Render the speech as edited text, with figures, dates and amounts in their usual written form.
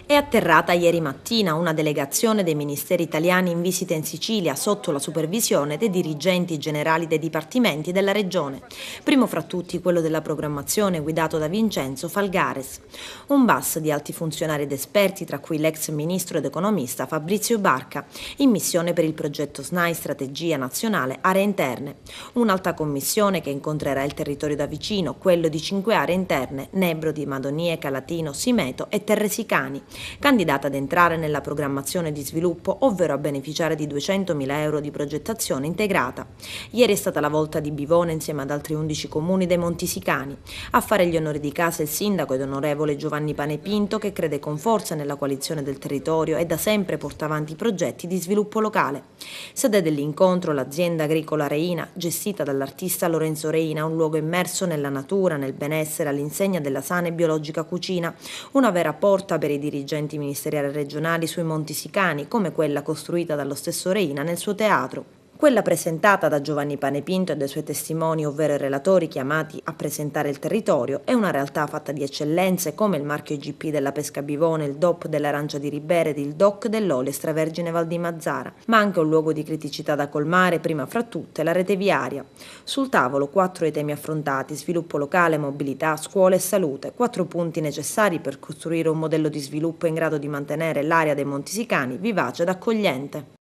È atterrata ieri mattina una delegazione dei ministeri italiani in visita in Sicilia sotto la supervisione dei dirigenti generali dei dipartimenti della regione. Primo fra tutti quello della programmazione guidato da Vincenzo Falgares. Un bus di alti funzionari ed esperti, tra cui l'ex ministro ed economista Fabrizio Barca, in missione per il progetto SNAI Strategia Nazionale Aree Interne. Un'alta commissione che incontrerà il territorio da vicino, quello di 5 aree interne, Nebrodi, Madonie, Calatino, Simeto e Terresicani, candidata ad entrare nella programmazione di sviluppo, ovvero a beneficiare di 200.000 euro di progettazione integrata. Ieri è stata la volta di Bivona insieme ad altri 11 comuni dei Montisicani. A fare gli onori di casa il sindaco ed onorevole Giovanni Panepinto, che crede con forza nella coalizione del territorio e da sempre porta avanti progetti di sviluppo locale. Sede dell'incontro l'azienda agricola Reina, gestita dall'artista Lorenzo Reina, un luogo immerso nella natura, nel benessere, all'insegna della sana e biologica cucina, una vera porta per i dirigenti ministeriali e regionali sui Monti Sicani, come quella costruita dallo stesso Reina nel suo teatro. Quella presentata da Giovanni Panepinto e dai suoi testimoni, ovvero i relatori chiamati a presentare il territorio, è una realtà fatta di eccellenze come il marchio IGP della pesca bivone, il DOP dell'arancia di Ribera ed il DOC dell'olio extravergine Val di Mazzara, ma anche un luogo di criticità da colmare, prima fra tutte la rete viaria. Sul tavolo 4 i temi affrontati: sviluppo locale, mobilità, scuola e salute, 4 punti necessari per costruire un modello di sviluppo in grado di mantenere l'area dei Monti Sicani vivace ed accogliente.